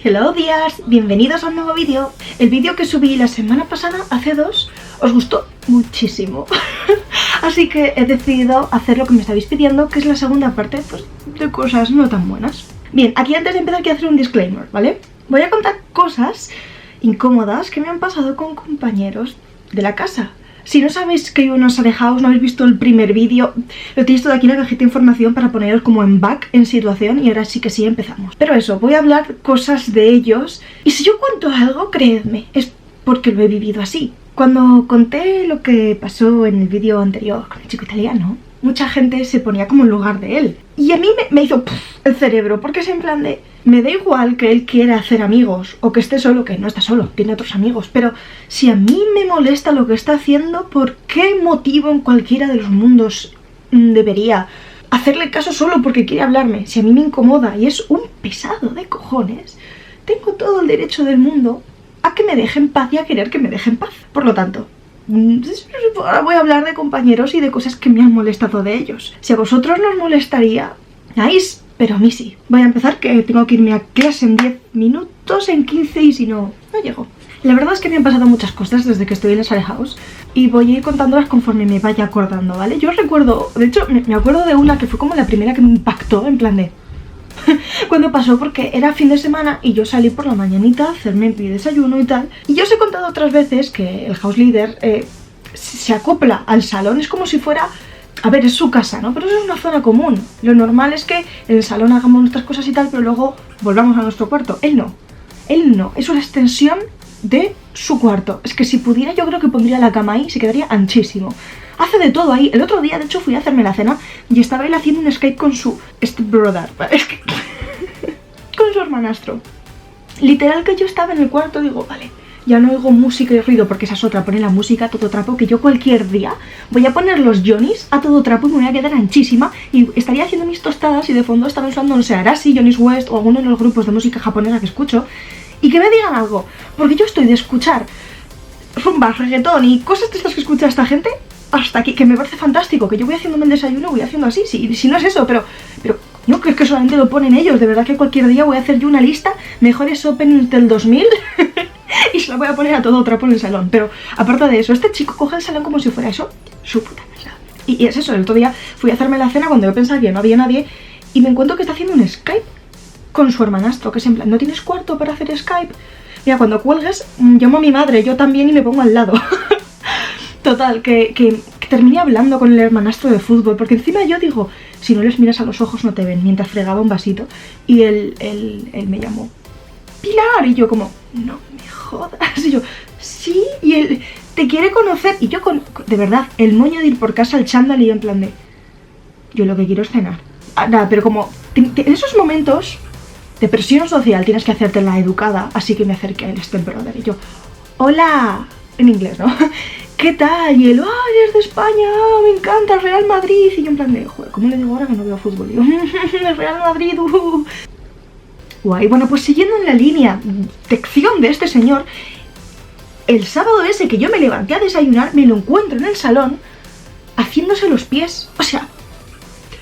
Hello días, bienvenidos a un nuevo vídeo. El vídeo que subí la semana pasada, hace 2, os gustó muchísimo. Así que he decidido hacer lo que me estabais pidiendo, que es la segunda parte, pues, de cosas no tan buenas. Bien, aquí antes de empezar quiero hacer un disclaimer, ¿vale? Voy a contar cosas incómodas que me han pasado con compañeros de la casa. Si no sabéis que yo no os he dejado, no habéis visto el primer vídeo, lo tenéis todo aquí en la cajita de información para poneros como en back, en situación, y ahora sí que sí empezamos. Pero eso, voy a hablar cosas de ellos, y si yo cuento algo, creedme, es porque lo he vivido así. Cuando conté lo que pasó en el vídeo anterior con el chico italiano, mucha gente se ponía como en lugar de él. Y a mí me hizo el cerebro, porque es en plan de... Me da igual que él quiera hacer amigos, o que esté solo, que no está solo, tiene otros amigos. Pero si a mí me molesta lo que está haciendo, ¿por qué motivo en cualquiera de los mundos debería hacerle caso solo porque quiere hablarme? Si a mí me incomoda y es un pesado de cojones, tengo todo el derecho del mundo a que me deje en paz y a querer que me deje en paz. Por lo tanto... ahora voy a hablar de compañeros y de cosas que me han molestado de ellos. Si a vosotros no os molestaría, nice, pero a mí sí. Voy a empezar, que tengo que irme a clase en 10 minutos, en 15, y si no, no llego. La verdad es que me han pasado muchas cosas desde que estoy en el Sale House y voy a ir contándolas conforme me vaya acordando, ¿vale? Yo recuerdo, de hecho, me acuerdo de una que fue como la primera que me impactó, en plan de... cuando pasó, porque era fin de semana y yo salí por la mañanita a hacerme mi desayuno y tal. Y yo os he contado otras veces que el house leader se acopla al salón, es como si fuera... A ver, es su casa, ¿no? Pero eso es una zona común. Lo normal es que en el salón hagamos nuestras cosas y tal, pero luego volvamos a nuestro cuarto. Él no. Él no. Es una extensión de su cuarto. Es que si pudiera, yo creo que pondría la cama ahí y se quedaría anchísimo. Hace de todo ahí. El otro día, de hecho, fui a hacerme la cena y estaba él haciendo un Skype con su stepbrother. Es que... con su hermanastro. Literal que yo estaba en el cuarto, digo, vale, ya no oigo música y ruido, porque esa es otra, pone la música a todo trapo, que yo cualquier día voy a poner los Johnny's a todo trapo y me voy a quedar anchísima y estaría haciendo mis tostadas y de fondo estarán usando, no sé, Arashi, Johnny's West o alguno de los grupos de música japonesa que escucho, y que me digan algo, porque yo estoy de escuchar rumba, reggaetón y cosas de estas que escucha esta gente hasta aquí, que me parece fantástico, que yo voy haciéndome el desayuno, voy haciendo así, si no es eso, pero no, que es que solamente lo ponen ellos. De verdad que cualquier día voy a hacer yo una lista mejores openings del 2000 y se la voy a poner a todo trapo en el salón. Pero aparte de eso, este chico coge el salón como si fuera eso su puta casa. Y es eso, el otro día fui a hacerme la cena cuando yo pensaba que no había nadie y me encuentro que está haciendo un Skype con su hermanastro, que es en plan, ¿no tienes cuarto para hacer Skype? Mira, cuando cuelgues, llamo a mi madre, yo también, y me pongo al lado. Total, que terminé hablando con el hermanastro de fútbol, porque encima yo digo, si no les miras a los ojos no te ven, mientras fregaba un vasito, y él me llamó, Pilar, y yo como, no me jodas, y yo, sí, y él te quiere conocer, y yo de verdad, el moño de ir por casa al chándal y yo en plan de, yo lo que quiero es cenar. Nada, pero como, en esos momentos de presión social tienes que hacerte la educada, así que me acerqué al stepbrother y yo, hola, en inglés, ¿no? ¿Qué tal? Y él, ¡ay, eres de España! ¡Me encanta el Real Madrid! Y yo en plan de, joder, ¿cómo le digo ahora que no veo fútbol? Y yo, el Real Madrid, Guay, bueno, pues siguiendo en la línea de acción de este señor, el sábado ese que yo me levanté a desayunar, me lo encuentro en el salón haciéndose los pies. O sea,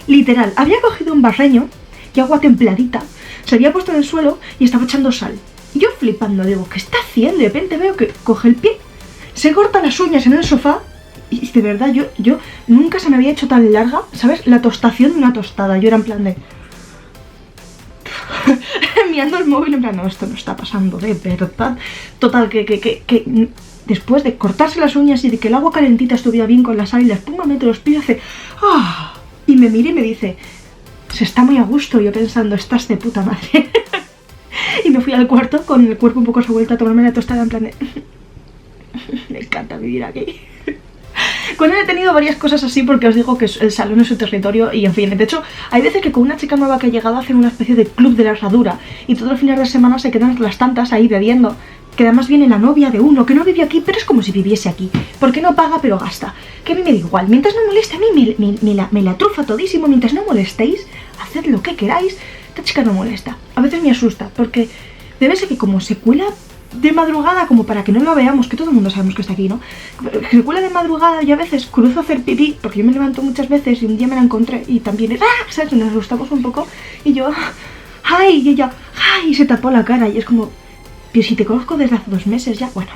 literal, había cogido un barreño y agua templadita, se había puesto en el suelo y estaba echando sal. Y yo flipando, digo, ¿qué está haciendo? De repente veo que coge el pie, se corta las uñas en el sofá y de verdad yo nunca se me había hecho tan larga, ¿sabes? La tostación de una tostada. Yo era en plan de... mirando el móvil en plan, no, esto no está pasando, de verdad. Total, que después de cortarse las uñas y de que el agua calentita estuviera bien con la sal y la espuma, mete los pies y hace... ¡ah! Y me mira y me dice, se está muy a gusto. Yo pensando, estás de puta madre. Y me fui al cuarto con el cuerpo un poco revuelto a tomarme la tostada en plan de... me encanta vivir aquí. Con él he tenido varias cosas así, porque os digo que el salón es su territorio y en fin. De hecho, hay veces que con una chica nueva que ha llegado a hacer una especie de club de la herradura y todos los fines de semana se quedan las tantas ahí bebiendo, que además viene la novia de uno que no vive aquí, pero es como si viviese aquí, porque no paga pero gasta. Que a mí me da igual, mientras no moleste, a mí me la trufa todísimo. Mientras no molestéis, haced lo que queráis. Esta chica no molesta, a veces me asusta, porque debe ser que como se cuela de madrugada, como para que no lo veamos, que todo el mundo sabemos que está aquí, ¿no? Se cuela de madrugada y a veces cruzo a hacer pipí, porque yo me levanto muchas veces y un día me la encontré y también es, ¿sabes? Nos asustamos un poco y yo, ¡ay! Y ella, ¡ay! Y se tapó la cara y es como, pero si te conozco desde hace 2 meses ya, bueno.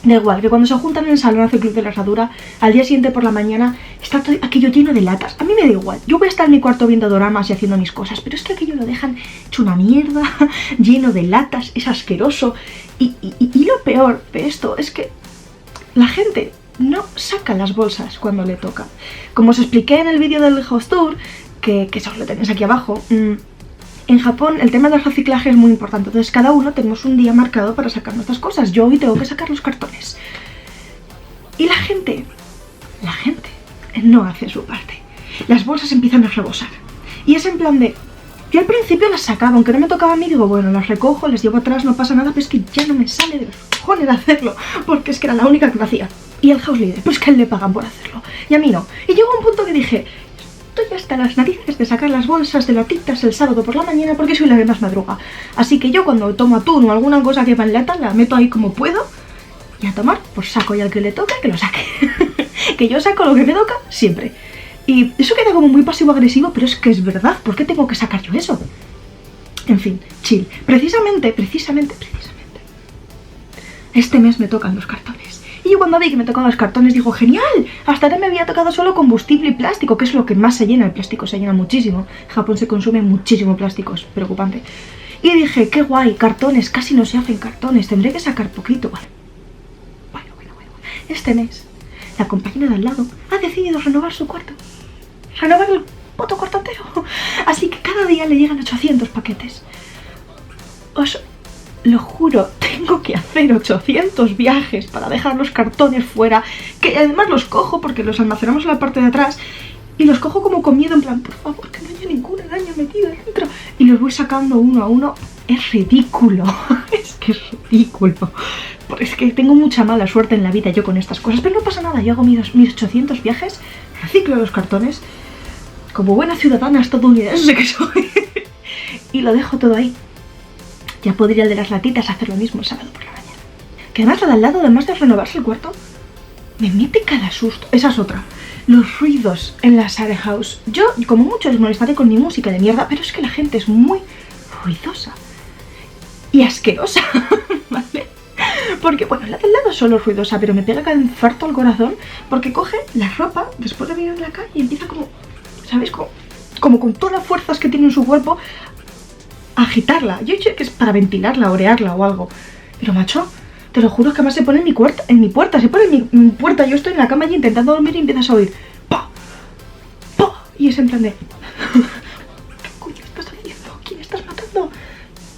Da igual, que cuando se juntan en el salón hace club de la asadura, al día siguiente por la mañana está todo aquello lleno de latas. A mí me da igual, yo voy a estar en mi cuarto viendo doramas y haciendo mis cosas, pero es que aquello lo dejan hecho una mierda, lleno de latas, es asqueroso. Y lo peor de esto es que la gente no saca las bolsas cuando le toca. Como os expliqué en el vídeo del house tour, que eso lo tenéis aquí abajo, en Japón el tema del reciclaje es muy importante, entonces cada uno tenemos un día marcado para sacar nuestras cosas. Yo hoy tengo que sacar los cartones. Y la gente no hace su parte. Las bolsas empiezan a rebosar. Y es en plan de, yo al principio las sacaba, aunque no me tocaba a mí, digo, bueno, las recojo, las llevo atrás, no pasa nada, pero es que ya no me sale de los cojones de hacerlo, porque es que era la única que lo hacía. Y el house leader, pues que a él le pagan por hacerlo, y a mí no. Y llegó un punto que dije, estoy hasta las narices de sacar las bolsas de latitas el sábado por la mañana porque soy la que más madruga. Así que yo cuando tomo atún o alguna cosa que va en lata, la meto ahí como puedo y a tomar por saco, y al que le toque, que lo saque. Que yo saco lo que me toca siempre. Y eso queda como muy pasivo-agresivo, pero es que es verdad. ¿Por qué tengo que sacar yo eso? En fin, chill. Precisamente, este mes me tocan los cartones. Y yo cuando vi que me tocaban los cartones digo, genial, hasta ahora me había tocado solo combustible y plástico, que es lo que más se llena. El plástico se llena muchísimo. En Japón se consume muchísimo plástico, es preocupante. Y dije, qué guay, cartones, casi no se hacen cartones, tendré que sacar poquito. Bueno. Este mes, la compañera de al lado ha decidido renovar su cuarto. Renovar el puto cuarto entero. Así que cada día le llegan 800 paquetes. Os lo juro, tengo que hacer 800 viajes para dejar los cartones fuera, que además los cojo porque los almacenamos en la parte de atrás y los cojo como con miedo, en plan, por favor, que no haya ninguna araña metida dentro, y los voy sacando uno a uno. Es ridículo. Es que es ridículo. Porque es que tengo mucha mala suerte en la vida yo con estas cosas, pero no pasa nada. Yo hago mis 800 viajes, reciclo los cartones como buena ciudadana estadounidense que soy y lo dejo todo ahí. Ya podría el de las latitas hacer lo mismo el sábado por la mañana. Que además la de al lado, además de renovarse el cuarto, me mete cada susto. Esa es otra. Los ruidos en la Share House. Yo, como mucho, les molestaré con mi música de mierda, pero es que la gente es muy ruidosa y asquerosa, ¿vale? Porque, bueno, la del lado es solo ruidosa, pero me pega cada infarto al corazón porque coge la ropa después de venir de la calle y empieza como, ¿sabéis? Como con todas las fuerzas que tiene en su cuerpo a agitarla. Yo sé que es para ventilarla, orearla o algo. Pero, macho, te lo juro que además se pone en mi puerta, se pone en mi puerta. Yo estoy en la cama y intentando dormir y empiezas a oír ¡pa! ¡pa! Y es en plan de ¿qué coño estás haciendo? ¿Quién estás matando?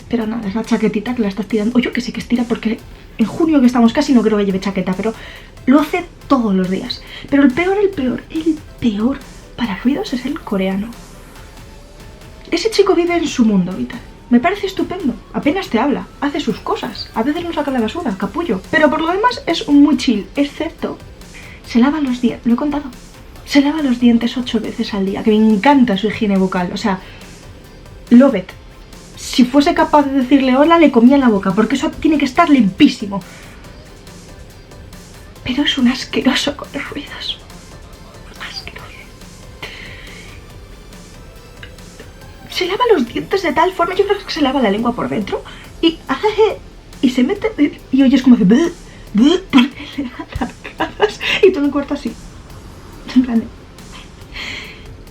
Pero nada, es la chaquetita que la estás tirando. O yo que sé que estira porque en junio que estamos casi no creo que lleve chaqueta, pero lo hace todos los días. Pero el peor para ruidos es el coreano. Ese chico vive en su mundo vital. Me parece estupendo. Apenas te habla, hace sus cosas. A veces no saca la basura, capullo. Pero por lo demás es muy chill, excepto se lava los dientes. Lo he contado. Se lava los dientes 8 veces al día, que me encanta su higiene bucal. O sea, love it. Si fuese capaz de decirle hola, le comía la boca, porque eso tiene que estar limpísimo. Pero es un asqueroso con los ruidos. Asqueroso. Se lava los dientes de tal forma, yo creo que se lava la lengua por dentro y hace y se mete y oyes como hace porque le da arcadas y todo el cuarto así. En plan de...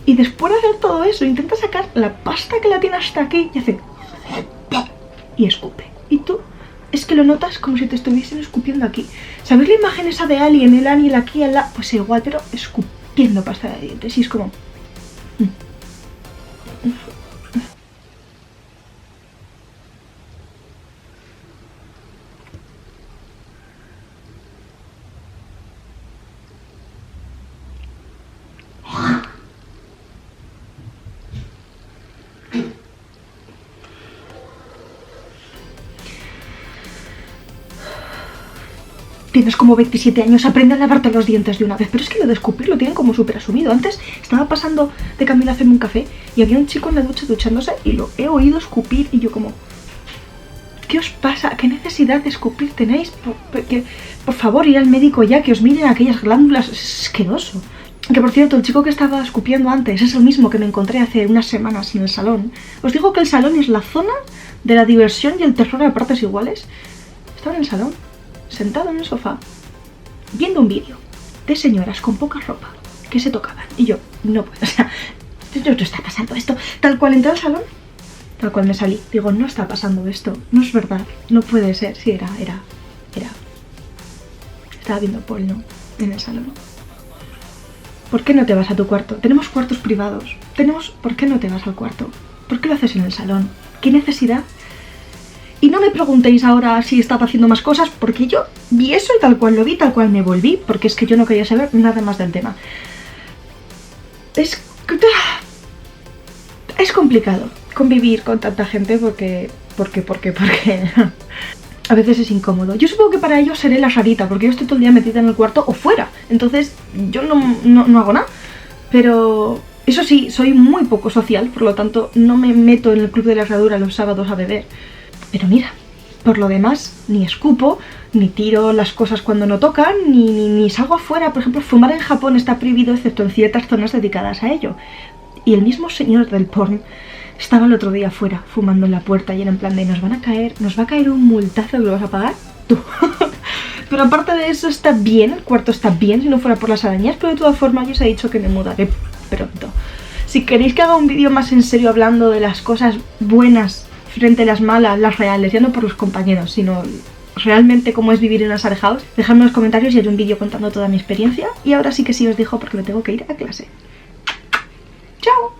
Y después de hacer todo eso, intenta sacar la pasta que la tiene hasta aquí y hace... y escupe. Y tú, es que lo notas como si te estuviesen escupiendo aquí. ¿Sabéis la imagen esa de Alien, el Alien aquí al lado? Pues igual, pero escupiendo pasta de dientes. Y es como... Tienes como 27 años, aprende a lavarte los dientes de una vez. Pero es que lo de escupir lo tienen como súper asumido. Antes estaba pasando de camino a hacerme un café y había un chico en la ducha duchándose y lo he oído escupir y yo como... ¿Qué os pasa? ¿Qué necesidad de escupir tenéis? Por favor, ir al médico ya, que os miren aquellas glándulas. Es asqueroso. Que por cierto, el chico que estaba escupiendo antes es el mismo que me encontré hace unas semanas en el salón. Os digo que el salón es la zona de la diversión y el terror a partes iguales, estaba en el salón, sentado en el sofá, viendo un vídeo de señoras con poca ropa que se tocaban. Y yo, no puedo, o sea, no está pasando esto. Tal cual entré al salón, tal cual me salí. Digo, no está pasando esto, no es verdad, no puede ser. Sí, era. Estaba viendo porno en el salón. ¿Por qué no te vas a tu cuarto? Tenemos cuartos privados. ¿Por qué no te vas al cuarto? ¿Por qué lo haces en el salón? ¿Qué necesidad? Y no me preguntéis ahora si estaba haciendo más cosas, porque yo vi eso y tal cual lo vi, tal cual me volví, porque es que yo no quería saber nada más del tema. Es complicado convivir con tanta gente porque a veces es incómodo. Yo supongo que para ellos seré la rarita, porque yo estoy todo el día metida en el cuarto o fuera, entonces yo no hago nada. Pero eso sí, soy muy poco social, por lo tanto no me meto en el club de la herradura los sábados a beber. Pero mira, por lo demás, ni escupo, ni tiro las cosas cuando no tocan, ni salgo afuera. Por ejemplo, fumar en Japón está prohibido excepto en ciertas zonas dedicadas a ello. Y el mismo señor del porn estaba el otro día afuera, fumando en la puerta y era en plan de nos va a caer un multazo que lo vas a pagar tú. Pero aparte de eso está bien, el cuarto está bien, si no fuera por las arañas, pero de todas formas yo os he dicho que me mudaré pronto. Si queréis que haga un vídeo más en serio hablando de las cosas buenas frente a las malas, las reales, ya no por los compañeros, sino realmente cómo es vivir en una share house, dejadme en los comentarios y haré un vídeo contando toda mi experiencia. Y ahora sí que sí os dejo porque me tengo que ir a clase. ¡Chao!